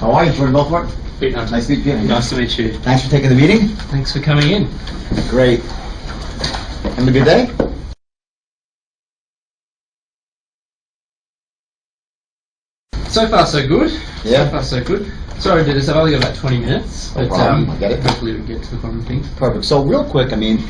How are you, Jordan Belfort? Nice to meet you. Nice to meet you. Thanks for taking the meeting. Thanks for coming in. Great. Having a good day? So far, so good. Yeah. So far, so good. Sorry to do this. I've only got about 20 minutes. No problem. I get it. Hopefully, we can get to the bottom of things. Perfect. So, real quick, I mean,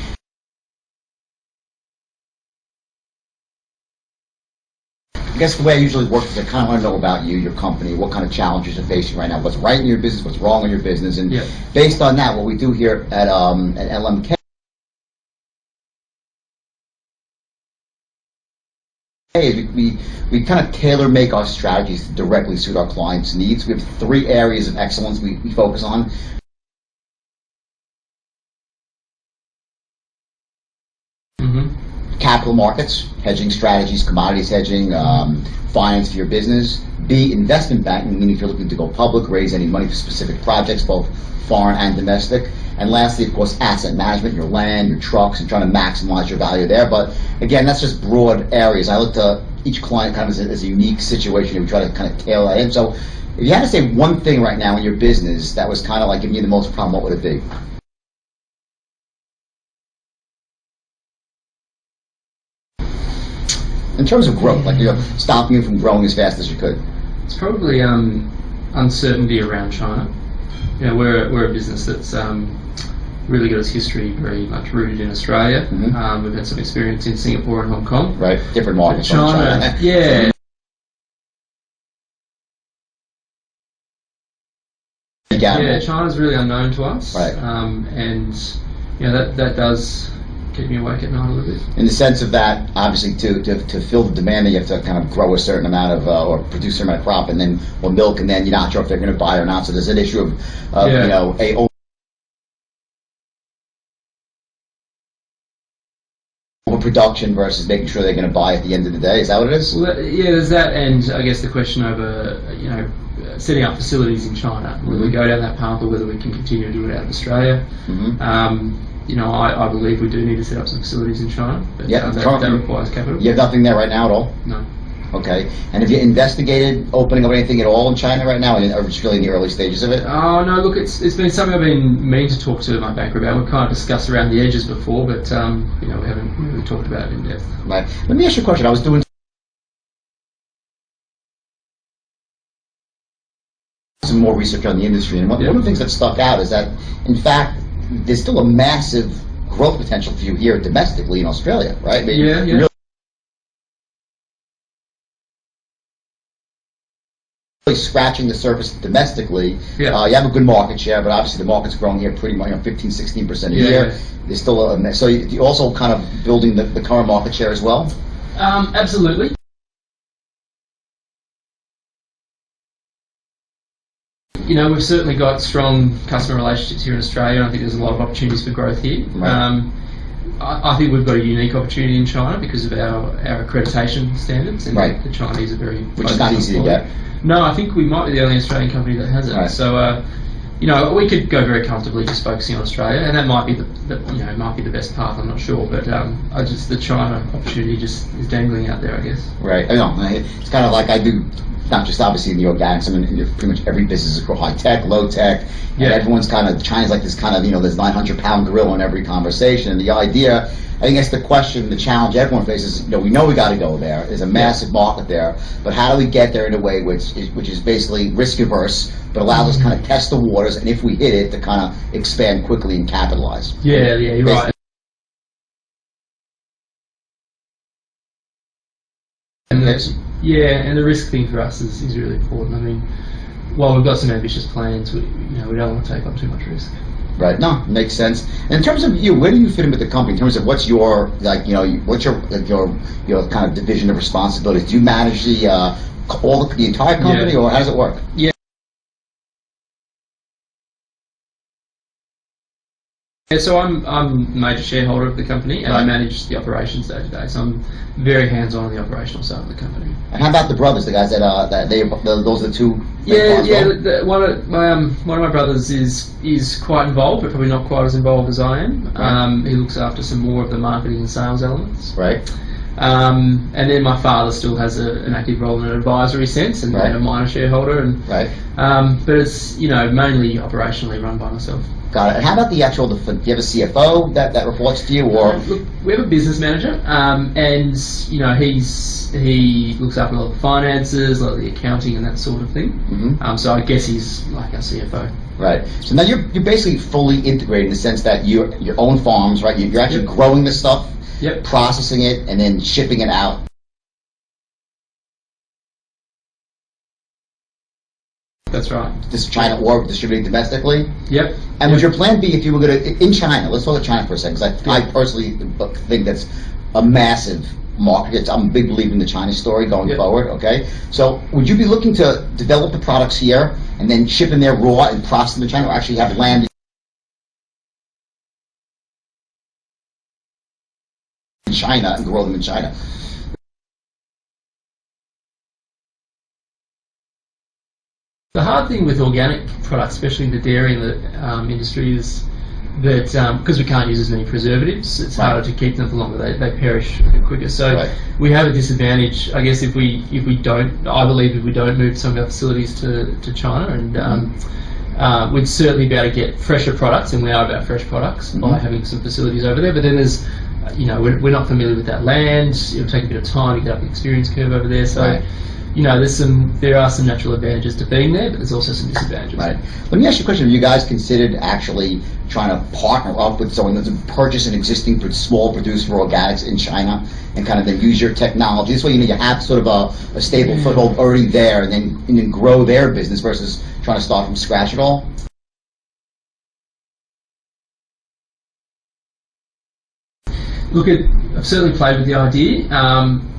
I guess the way I usually work is I kind of want to know about you, your company, what kind of challenges you're facing right now, what's right in your business, what's wrong in your business, and based on that, what we do here at LMK is we kind of tailor make our strategies to directly suit our clients' needs. We have 3 areas of excellence we focus on. Capital markets, hedging strategies, commodities hedging, finance for your business. B, investment banking, meaning if you're looking to go public, raise any money for specific projects, both foreign and domestic. And lastly, of course, asset management, your land, your trucks, and trying to maximize your value there. But again, that's just broad areas. I look to each client kind of as a unique situation, and we try to kind of tailor that in. So if you had to say one thing right now in your business that was kind of like giving you the most problem, what would it be? In terms of growth, like, stopping you from growing as fast as you could. It's probably uncertainty around China. We're a business that's really got its history very much rooted in Australia. We've had some experience in Singapore and Hong Kong. Right, different markets. China, yeah. Yeah, China's really unknown to us. Right. And that does keep me awake at night a little bit. In the sense of that, obviously, to fill the demand, you have to kind of grow a certain amount of, or produce a certain amount of crop, and then, or milk, and then you're not sure if they're going to buy or not. So there's an issue of, overproduction versus making sure they're going to buy at the end of the day. Is that what it is? Well, yeah, there's that, and I guess the question over, setting up facilities in China, whether we go down that path or whether we can continue to do it out of Australia. I believe we do need to set up some facilities in China, but that requires capital. You have nothing there right now at all? No. Okay. And have you investigated opening up anything at all in China right now, or just really in the early stages of it? Oh, no, look, it's been something I've been meaning to talk to my banker about. We've kind of discussed around the edges before, but we haven't really talked about it in depth. Right. Let me ask you a question. I was doing some more research on the industry, and one of the things that stuck out is that, in fact, there's still a massive growth potential for you here domestically in Australia, right? Really scratching the surface domestically. You have a good market share, but obviously the market's growing here pretty much 15-16% a year. There's still so you're also kind of building the current market share as well? Absolutely. We've certainly got strong customer relationships here in Australia, and I think there's a lot of opportunities for growth here. Right. I think we've got a unique opportunity in China because of our accreditation standards, and the Chinese are very... Which is not easy to get. No, I think we might be the only Australian company that has it. Right. So, we could go very comfortably just focusing on Australia, and that might be the best path. I'm not sure, but the China opportunity just is dangling out there, I guess. Right. I know. It's kind of like I do. Not just obviously in the organics, I mean pretty much every business is high tech, low tech, and everyone's kind of, China's like this kind of, this 900-pound gorilla in every conversation, and the idea, I think that's the question, the challenge everyone faces, we know we got to go there, there's a massive market there, but how do we get there in a way which is basically risk averse, but allows us to kind of test the waters, and if we hit it, to kind of expand quickly and capitalize. Yeah, you're right. And the risk thing for us is really important. I mean, while we've got some ambitious plans, we don't want to take on too much risk. Right. No, makes sense. And in terms of you, where do you fit in with the company? In terms of what's your what's your kind of division of responsibilities? Do you manage the entire company, or how does it work? Yeah. Yeah, so I'm a major shareholder of the company, and I manage the operations day to day. So I'm very hands-on on the operational side of the company. And how about the brothers, the guys those are the two? One of my brothers is quite involved, but probably not quite as involved as I am. He looks after some more of the marketing and sales elements. Right. And then my father still has an active role in an advisory sense, and, and a minor shareholder. And but it's mainly operationally run by myself. Got it. And how about the actual? Do you have a CFO that reports to you, or? Look, we have a business manager, and he looks after a lot of the finances, a lot of the accounting, and that sort of thing. So I guess he's like our CFO. Right. So now you're basically fully integrated in the sense that your own farms, right? You're actually growing this stuff, processing it, and then shipping it out. That's right. Just China or distributing domestically? Yep. And would your plan be if you were going to, in China, let's talk about China for a second, because I personally think that's a massive market. I'm a big believer in the China story going forward, okay? So would you be looking to develop the products here and then ship them there raw and process them in China, or actually have land in China and grow them in China? The hard thing with organic products, especially in the dairy and the industry, is that because we can't use as many preservatives, it's harder to keep them for longer. They perish a bit quicker. So we have a disadvantage, I guess, if we don't. I believe if we don't move some of our facilities to China, and we'd certainly be able to get fresher products, and we are about fresh products by having some facilities over there. But then there's, we're not familiar with that land. It'll take a bit of time to get up the experience curve over there. So. There are some natural advantages to being there, but there's also some disadvantages. Right. Let me ask you a question. Have you guys considered actually trying to partner up with someone that's purchase an existing small producer for organics in China and kind of then use your technology? This way, you have sort of a stable foothold already there, and then grow their business versus trying to start from scratch at all? Look, I've certainly played with the idea.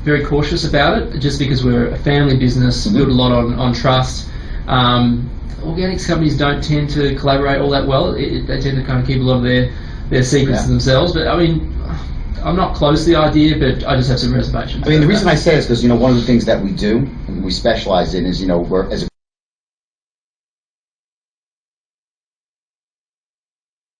Very cautious about it, just because we're a family business, build a lot on trust. Organics companies don't tend to collaborate all that well. They tend to kind of keep a lot of their secrets to themselves. But I mean, I'm not close to the idea, but I just have some reservations. I mean, the reason I say this is because one of the things that we do and we specialize in is we're as a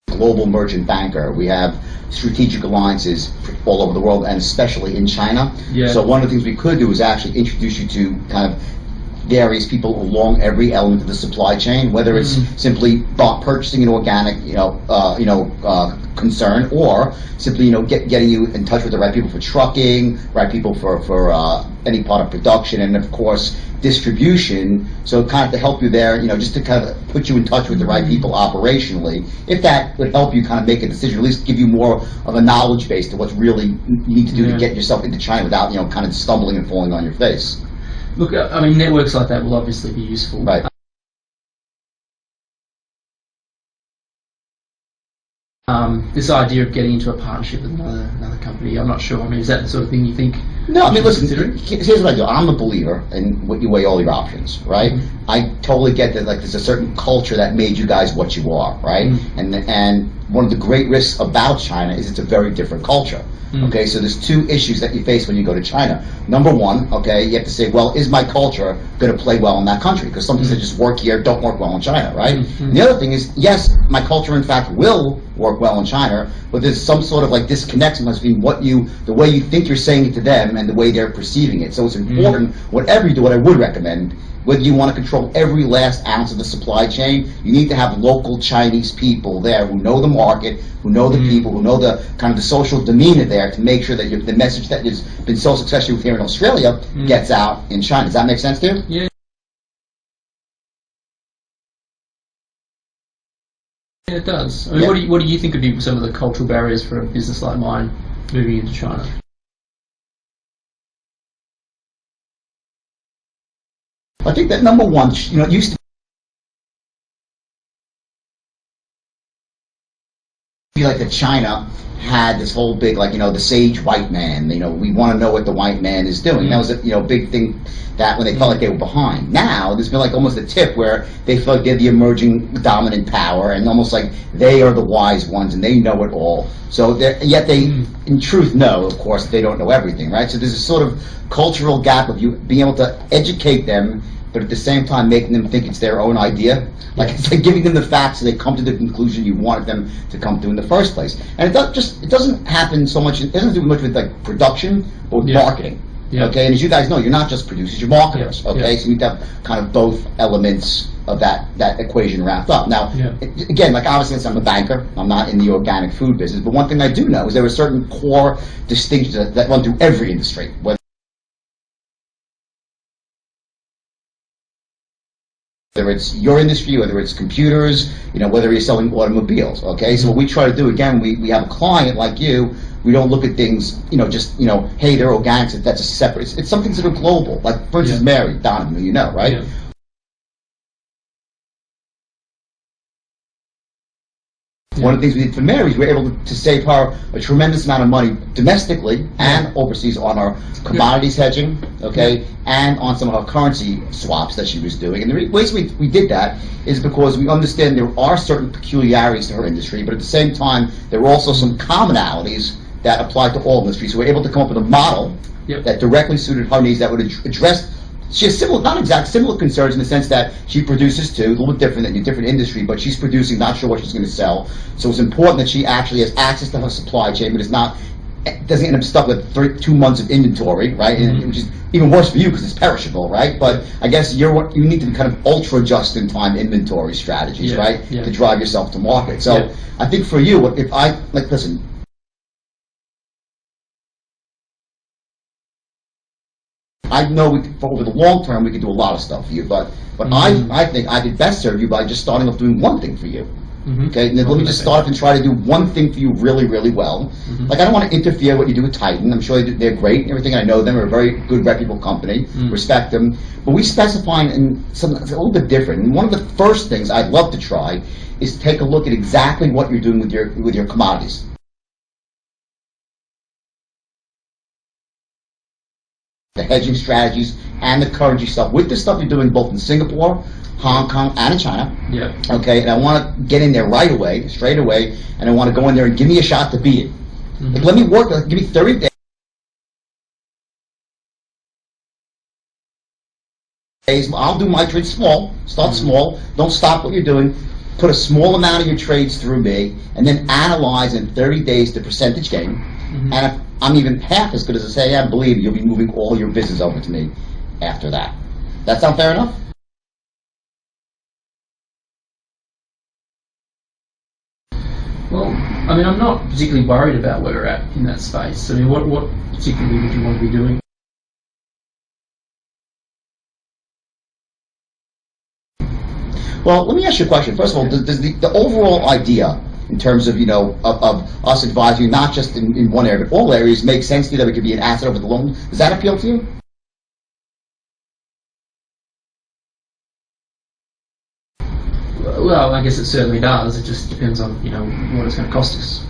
global merchant banker, we have strategic alliances all over the world, and especially in China. So one of the things we could do is actually introduce you to kind of various people along every element of the supply chain, whether it's simply purchasing an organic, concern, or simply, getting you in touch with the right people for trucking, right people for any part of production, and of course distribution. So kind of to help you there, just to kind of put you in touch with the right people operationally, if that would help you kind of make a decision, at least give you more of a knowledge base to what's really you need to do to get yourself into China without, kind of stumbling and falling on your face. Look, I mean, networks like that will obviously be useful. Right. This idea of getting into a partnership with another company, I'm not sure. I mean, is that the sort of thing you think? No, I mean, listen, here's what I do. I'm a believer in what you weigh all your options, right? I totally get that, there's a certain culture that made you guys what you are, right? And one of the great risks about China is it's a very different culture. Okay, so there's two issues that you face when you go to China. Number one, okay, you have to say, well, is my culture going to play well in that country? Because some things that just work here don't work well in China, right? And the other thing is, yes, my culture in fact will work well in China, but there's some sort of disconnect between the way you think you're saying it to them and the way they're perceiving it. So it's important, whatever you do, what I would recommend, whether you want to control every last ounce of the supply chain, you need to have local Chinese people there who know the market, who know the people, who know the kind of the social demeanor there, to make sure that the message that has been so successful here in Australia gets out in China. Does that make sense to you? Yeah. Yeah, it does. I mean, what do you think would be some of the cultural barriers for a business like mine moving into China? I think that number one, it used to be like that China had this whole big, the sage white man, we want to know what the white man is doing. That was a, big thing that when they felt like they were behind. Now, there's been almost a tip where they feel like they're the emerging dominant power, and almost like they are the wise ones and they know it all. So yet they, in truth, know, of course, they don't know everything, right? So there's a sort of cultural gap of you being able to educate them but at the same time making them think it's their own idea. Like it's like giving them the facts so they come to the conclusion you wanted them to come to in the first place. And it doesn't happen so much. It doesn't do much with like production, but with marketing. Yeah. Okay, and as you guys know, you're not just producers, you're marketers. Okay, so you need to have kind of both elements of that equation wrapped up. Now, again, like obviously, I'm a banker. I'm not in the organic food business, but one thing I do know is there are certain core distinctions that run through every industry. Whether it's your industry, whether it's computers, whether you're selling automobiles. Okay, so what we try to do, again, we have a client like you. We don't look at things, just hey, they're organics. That's a separate. It's something sort of global. Like for instance, Mary Donovan, right? Yeah. One of the things we did for Mary is we were able to save her a tremendous amount of money domestically and overseas on our commodities hedging, and on some of her currency swaps that she was doing. And the ways we did that is because we understand there are certain peculiarities to her industry, but at the same time, there are also some commonalities that apply to all industries. So we're able to come up with a model that directly suited her needs that would address. She has similar concerns in the sense that she produces too, a little bit different than a different industry, but she's producing, not sure what she's going to sell. So it's important that she actually has access to her supply chain, but doesn't end up stuck with 2 months of inventory, right? And, which is even worse for you because it's perishable, right? But I guess you need to be kind of ultra just-in-time inventory strategies, right? To drive yourself to market. So I think for you, if I listen. I know over the long term we could do a lot of stuff for you, but I think I could best serve you by just starting off doing one thing for you. Okay, and then let me just start off and try to do one thing for you really, really well. Like I don't want to interfere what you do with Titan. I'm sure they're great and everything. I know them. They're a very good, reputable company. Respect them. But we specify in something that's a little bit different. And one of the first things I'd love to try is take a look at exactly what you're doing with your commodities. The hedging strategies and the currency stuff with the stuff you're doing both in Singapore, Hong Kong, and in China. Okay, and I want to get in there right away, straight away, and I want to go in there and give me a shot to beat it. Like, let me work. Give me 30 days. I'll do my trades small. Start small. Don't stop what you're doing. Put a small amount of your trades through me, and then analyze in 30 days the percentage gain. And if I'm even half as good as I say I believe you'll be moving all your business over to me after that. That sound fair enough? Well, I mean, I'm not particularly worried about where we're at in that space. I mean, what particularly would you want to be doing? Well, let me ask you a question. First of all, does the overall idea in terms of of us advising you not just in one area but all areas make sense to you that we could be an asset over the long? Does that appeal to you? Well, I guess it certainly does. It just depends on what it's going to cost us.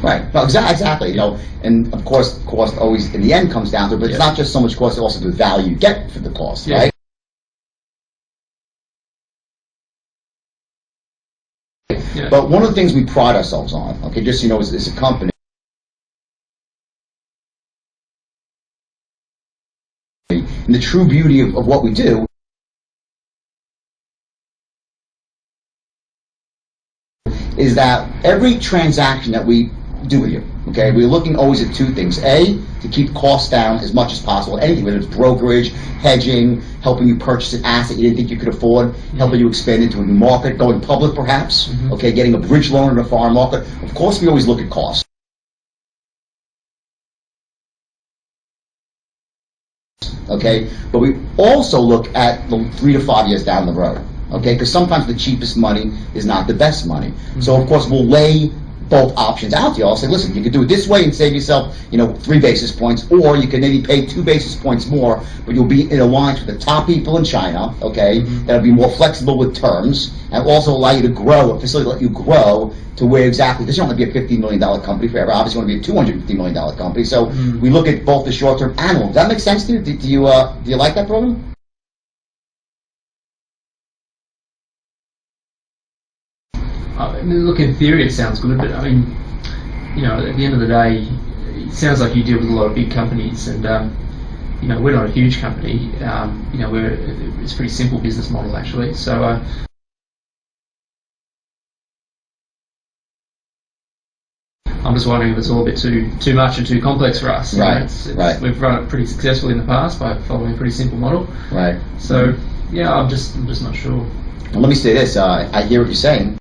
Right. Well, exactly. And of course, cost always in the end comes down to it, but it's not just so much cost; it's also the value you get for the cost, right? But one of the things we pride ourselves on, okay, just as a company, and the true beauty of what we do is that every transaction that we do with you, okay, we're looking always at two things. A, to keep costs down as much as possible, anything, whether it's brokerage, hedging, helping you purchase an asset you didn't think you could afford, helping you expand into a new market, going public perhaps, okay, getting a bridge loan in a foreign market. Of course, we always look at costs. Okay, but we also look at the 3 to 5 years down the road. Okay, because sometimes the cheapest money is not the best money. So of course we'll lay both options out to you. I'll say, listen, you could do it this way and save yourself, 3 basis points, or you can maybe pay 2 basis points more, but you'll be in alliance with the top people in China. Okay, that'll be more flexible with terms and also allow you to grow, a facility let you grow to where exactly. This don't want to be a $50 million company forever. Obviously, you want to be a $250 million company. So we look at both the short term and long. Does that make sense to you? Do you like that program? I mean, look, in theory it sounds good, but I mean, at the end of the day, it sounds like you deal with a lot of big companies, and you know, we're not a huge company. You know, it's a pretty simple business model actually. So. I'm just wondering if it's all a bit too much and too complex for us. Right. Right. We've run it pretty successfully in the past by following a pretty simple model. Right. So yeah, I'm just not sure. Well, let me say this. I hear what you're saying.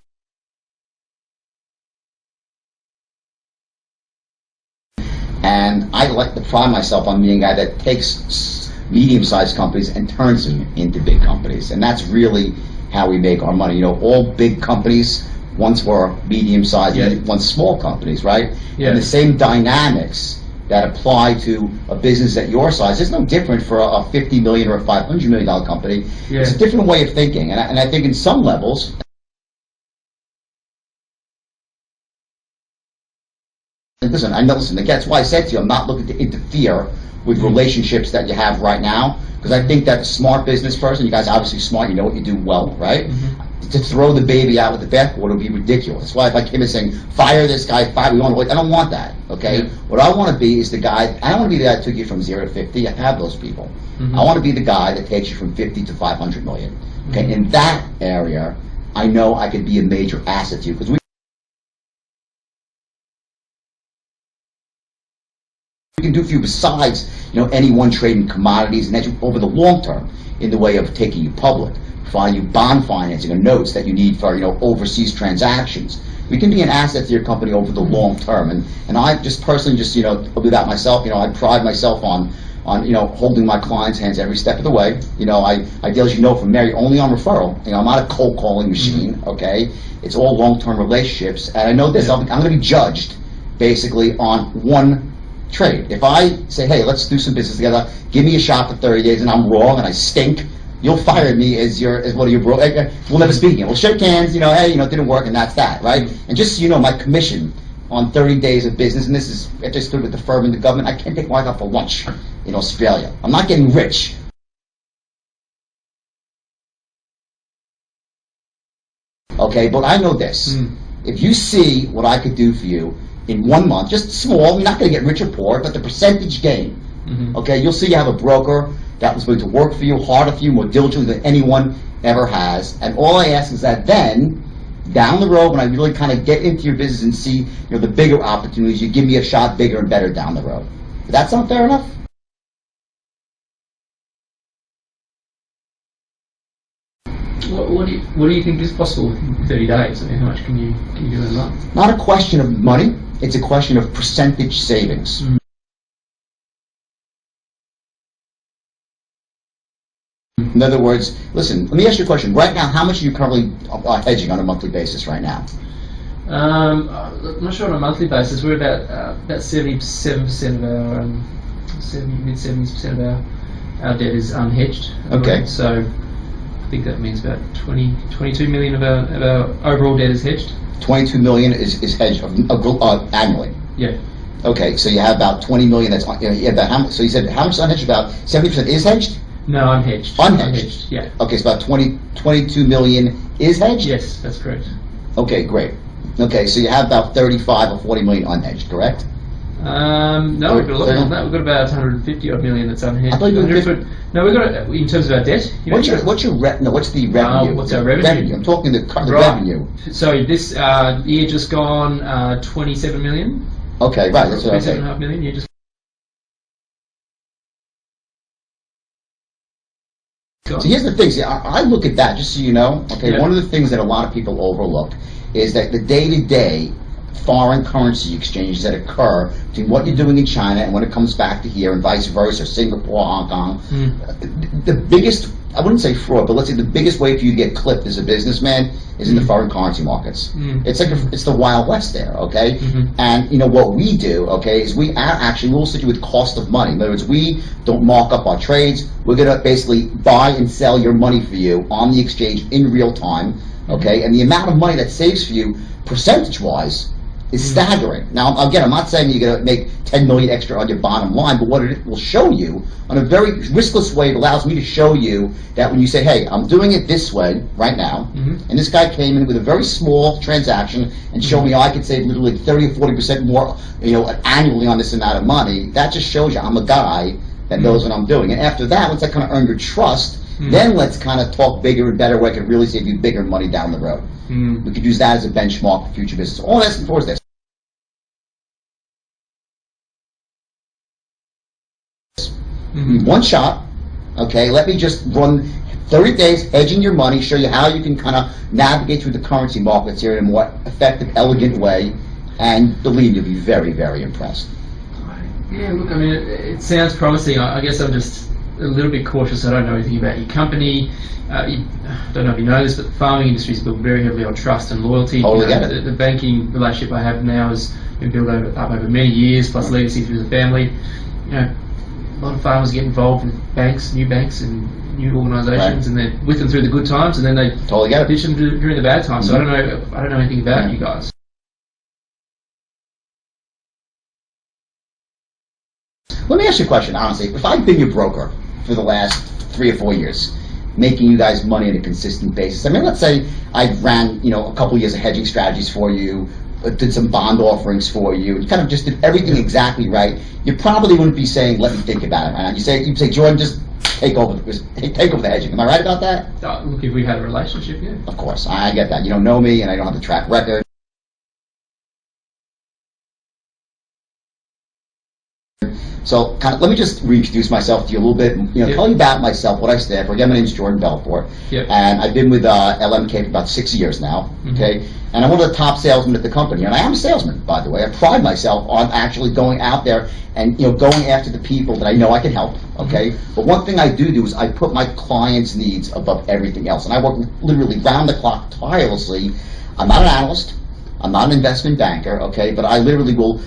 And I like to pride myself on being a guy that takes medium-sized companies and turns them into big companies. And that's really how we make our money. You know, all big companies once were medium-sized, and once small companies, right? Yeah. And the same dynamics that apply to a business at your size, it's no different for a $50 million or a $500 million company. Yeah. It's a different way of thinking. And I think in some levels, listen, that's why I said to you, I'm not looking to interfere with relationships that you have right now, because I think that a smart business person, you guys are obviously smart, you know what you do well, right? To throw the baby out with the bathwater would be ridiculous. That's why if I came in saying, fire this guy, I don't want that, okay? Yeah. What I want to be is the guy, I don't want to be the guy that took you from 0 to 50, I have those people. I want to be the guy that takes you from 50 to 500 million. Okay, in that area, I know I could be a major asset to you, because we can do for you besides, you know, any one trade in commodities, and that's over the long term in the way of taking you public, providing you bond financing or notes that you need for, you know, overseas transactions. We can be an asset to your company over the long term, and I just personally just, you know, do that myself. You know, I pride myself on you know, holding my clients' hands every step of the way. You know, I deal, as you know, from Mary, only on referral. You know, I'm not a cold calling machine. Okay, it's all long-term relationships, and I know this. I'm going to be judged basically on one trade. If I say, hey, let's do some business together, give me a shot for 30 days, and I'm wrong and I stink, you'll fire me as one of your bro. We'll never speak again. We'll shake hands. You know, hey, you know, it didn't work, and that's that, right? And just so you know, my commission on 30 days of business, and this is, I just stood with the firm and the government, I can't take my wife out for lunch in Australia. I'm not getting rich. Okay, but I know this. If you see what I could do for you in 1 month, just small, you're not going to get rich or poor, but the percentage gain, okay, you'll see you have a broker that was going to work for you, harder for you, more diligently than anyone ever has. And all I ask is that then, down the road, when I really kind of get into your business and see, you know, the bigger opportunities, you give me a shot bigger and better down the road. Does that sound fair enough? What do you think is possible in 30 days? I mean, how much can you do in a month? Not a question of money, it's a question of percentage savings. In other words, listen, let me ask you a question. Right now, how much are you currently hedging on a monthly basis right now? I'm not sure on a monthly basis. We're about 77% of our, mid 70% of our debt is unhedged. Okay. So I think that means about 22 million of our overall debt is hedged. 22 million is hedged annually. Yeah. Okay, so you have about 20 million that's, you know, you have about how much, so you said how much is unhedged? About 70% is hedged? No, unhedged. Unhedged? Yeah. Okay, so about 22 million is hedged? Yes, that's correct. Okay, great. Okay, so you have about 35 or 40 million unhedged, correct? No, we've got a lot more than that. We've got about 150 odd million that's unhedged. I thought you were No, we've got it in terms of our debt. What's the revenue? What's our revenue? I'm talking the revenue. So this year just gone 27 million. Okay, right. That's what I'm 27.5 million. You just. So here's the thing. See, I look at that, just so you know. Okay, yeah. One of the things that a lot of people overlook is that the day-to-day foreign currency exchanges that occur between what you're doing in China and when it comes back to here and vice versa, Singapore, Hong Kong. The biggest, I wouldn't say fraud, but let's say the biggest way for you to get clipped as a businessman is in the foreign currency markets. It's like it's the Wild West there, okay? And you know what we do, okay, is we'll sit you with cost of money. In other words, we don't mark up our trades. We're gonna basically buy and sell your money for you on the exchange in real time, okay? And the amount of money that saves for you, percentage-wise, is staggering. Now, again, I'm not saying you're going to make 10 million extra on your bottom line, but what it will show you, on a very riskless way, it allows me to show you that when you say, hey, I'm doing it this way right now, and this guy came in with a very small transaction and showed me I could save literally 30 or 40% more, annually on this amount of money, that just shows you I'm a guy that knows what I'm doing. And after that, once I kind of earn your trust, then let's kind of talk bigger and better where I can really save you bigger money down the road. We could use that as a benchmark for future business. All I'm asking for is this. One shot, okay? Let me just run 30 days hedging your money, show you how you can kind of navigate through the currency markets here in a more effective, elegant way, and believe you'll be very, very impressed. Yeah, look, I mean, it sounds promising. I guess I'm just a little bit cautious. I don't know anything about your company. I don't know if you know this, but the farming industry is built very heavily on trust and loyalty. Totally get it. The banking relationship I have now has been built up over many years, plus legacy through the family. A lot of farmers get involved with banks, new and new organisations, and they're with them through the good times, and then they totally get it. ditch them during the bad times. So I don't know anything about you guys. Let me ask you a question, honestly. If I've been your broker for the last 3 or 4 years, making you guys money on a consistent basis, I mean, let's say I ran, a couple years of hedging strategies for you, did some bond offerings for you, and kind of just did everything exactly right, you probably wouldn't be saying, let me think about it, right? You'd say, Jordan, just take over the hedging. Am I right about that? Look, if we had a relationship, yeah. Of course, I get that. You don't know me, and I don't have the track record. So let me just reintroduce myself to you a little bit, tell you about myself, what I stand for. Again, my name is Jordan Belfort, and I've been with LMK for about 6 years now, okay? And I'm one of the top salesmen at the company, and I am a salesman, by the way. I pride myself on actually going out there and, going after the people that I know I can help, okay? But one thing I do is I put my clients' needs above everything else, and I work literally round the clock tirelessly. I'm not an analyst. I'm not an investment banker, okay, but I literally will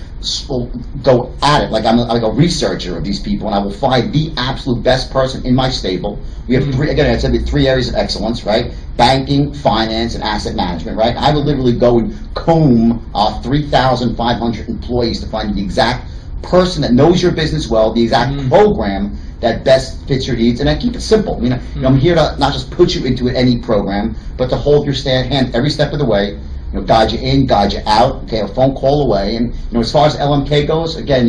go at it like I'm like a researcher of these people, and I will find the absolute best person in my stable. We have three areas of excellence, right? Banking, finance, and asset management, right? I will literally go and comb our 3,500 employees to find the exact person that knows your business well, the exact program that best fits your needs, and I keep it simple. I'm here to not just put you into any program, but to hold your hand every step of the way. Guide you in, guide you out, okay, a phone call away. And, as far as LMK goes, again,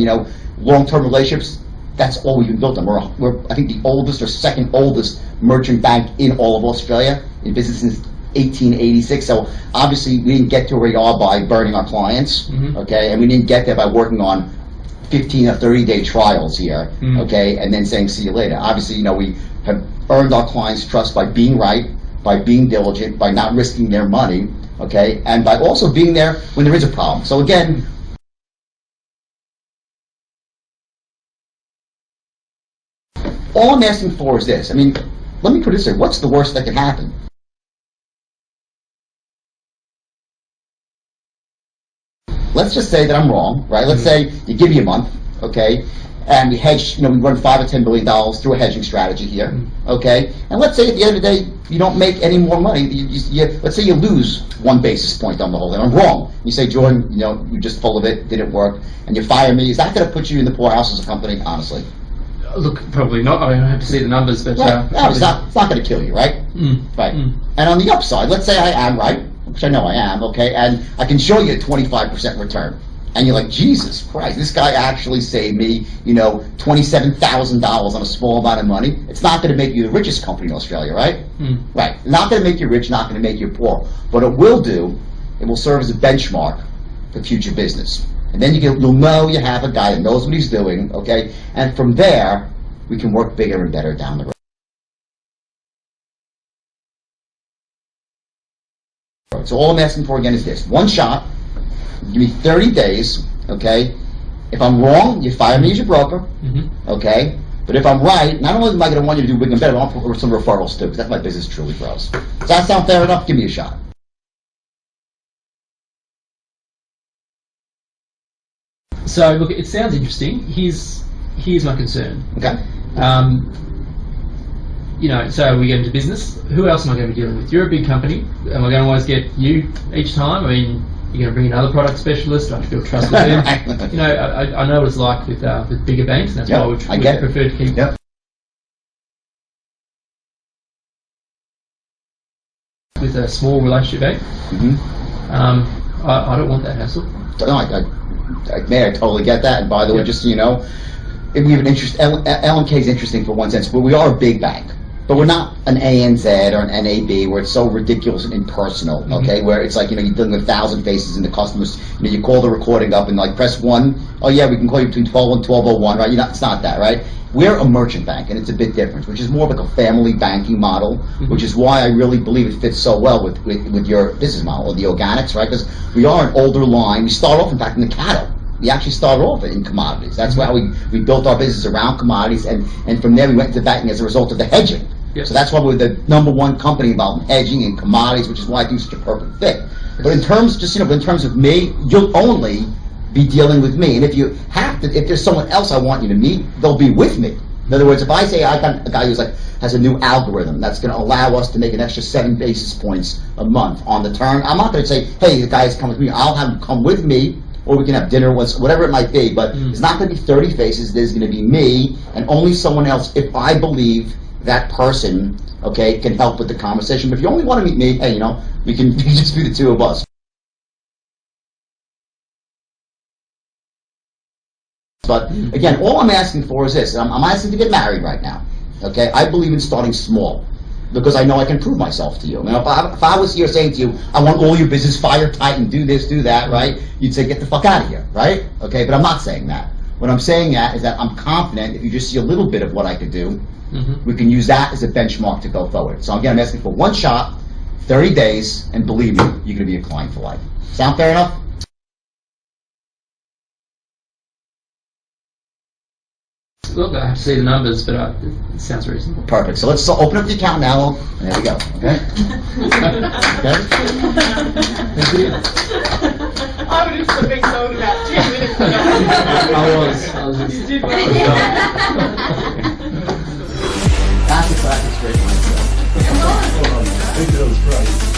long-term relationships, that's all we've been built on. We're, I think, the oldest or second oldest merchant bank in all of Australia, in business since 1886. So, obviously, we didn't get to where we are by burning our clients, okay, and we didn't get there by working on 15 or 30-day trials here, okay, and then saying, see you later. Obviously, we have earned our clients' trust by being right, by being diligent, by not risking their money, okay, and by also being there when there is a problem. So again, all I'm asking for is this. Let me put it this way. What's the worst that can happen? Let's just say that I'm wrong, right? Let's say you give me a month, okay, and we hedge, we run $5 or $10 billion through a hedging strategy here, okay? And let's say at the end of the day, you don't make any more money. Let's say you lose 1 basis point on the whole thing. I'm wrong. You say, Jordan, you're just full of it, didn't work, and you fire me. Is that going to put you in the poorhouse as a company, honestly? Look, probably not. I have to see the numbers, but... it's not going to kill you, right? Right. And on the upside, let's say I am right, which I know I am, okay, and I can show you a 25% return. And you're like, Jesus Christ, this guy actually saved me, $27,000 on a small amount of money. It's not going to make you the richest company in Australia, right? Right. Not going to make you rich, not going to make you poor. But it will serve as a benchmark for future business. And then you'll know you have a guy that knows what he's doing, okay? And from there, we can work bigger and better down the road. So all I'm asking for again is this. One shot. Give me 30 days, okay? If I'm wrong, you fire me as your broker, okay? But if I'm right, not only am I going to want you to do bigger and better, I'll offer some referrals too, because that's my business truly grows. Does that sound fair enough? Give me a shot. So, look, it sounds interesting. Here's my concern. Okay. So we get into business. Who else am I going to be dealing with? You're a big company. Am I going to always get you each time? You're going to bring in other product specialists. Do I have to build trust with them? You know, I know what it's like with bigger banks, and that's why we prefer to keep. Yep. With a small relationship bank. I don't want that hassle. No, I totally get that. And by the way, just so you know, we have an interest. LMK is interesting for one sense, but we are a big bank. But we're not an ANZ or an NAB where it's so ridiculous and impersonal, okay? Where it's like, you know, you're dealing with 1,000 faces and the customers, you know, you call the recording up and like press 1, oh yeah, we can call you between 12 and 12:01, right? It's not that, right? We're a merchant bank, and it's a bit different, which is more like a family banking model, which is why I really believe it fits so well with your business model, or the organics, right? Because we are an older line. We start off, in fact, in the cattle. We actually started off in commodities. That's why we built our business around commodities, and from there we went into banking as a result of the hedging. Yep. So that's why we're the #1 company involved in hedging and commodities, which is why I think it's such a perfect fit. But in terms, just, you know, in terms of me, you'll only be dealing with me. And if you have to, if there's someone else I want you to meet, they'll be with me. In other words, if I say I got a guy who's like has a new algorithm that's going to allow us to make an extra 7 basis points a month on the turn, I'm not going to say, hey, the guy's come with me. I'll have him come with me, or we can have dinner, whatever it might be. But it's not going to be 30 faces. There's going to be me and only someone else if I believe that person, okay, can help with the conversation. But if you only want to meet me, hey, you know, we can just be the two of us. But again, all I'm asking for is this. I'm asking to get married right now, okay? I believe in starting small because I know I can prove myself to you. I mean, if I was here saying to you, I want all your business fire tight and do this, do that, right? You'd say, get the fuck out of here, right? Okay, but I'm not saying that. What I'm saying is that I'm confident if you just see a little bit of what I could do, we can use that as a benchmark to go forward. So again, I'm asking for one shot, 30 days, and believe me, you're going to be a client for life. Sound fair enough? Look, I have to see the numbers, but it sounds reasonable. Perfect. So let's open up the account now, and there we go. Okay? Okay? Thank you. I would have something sold about 2 minutes ago. I was just... You did well. That's a practice rate myself. Come on. I think that was right.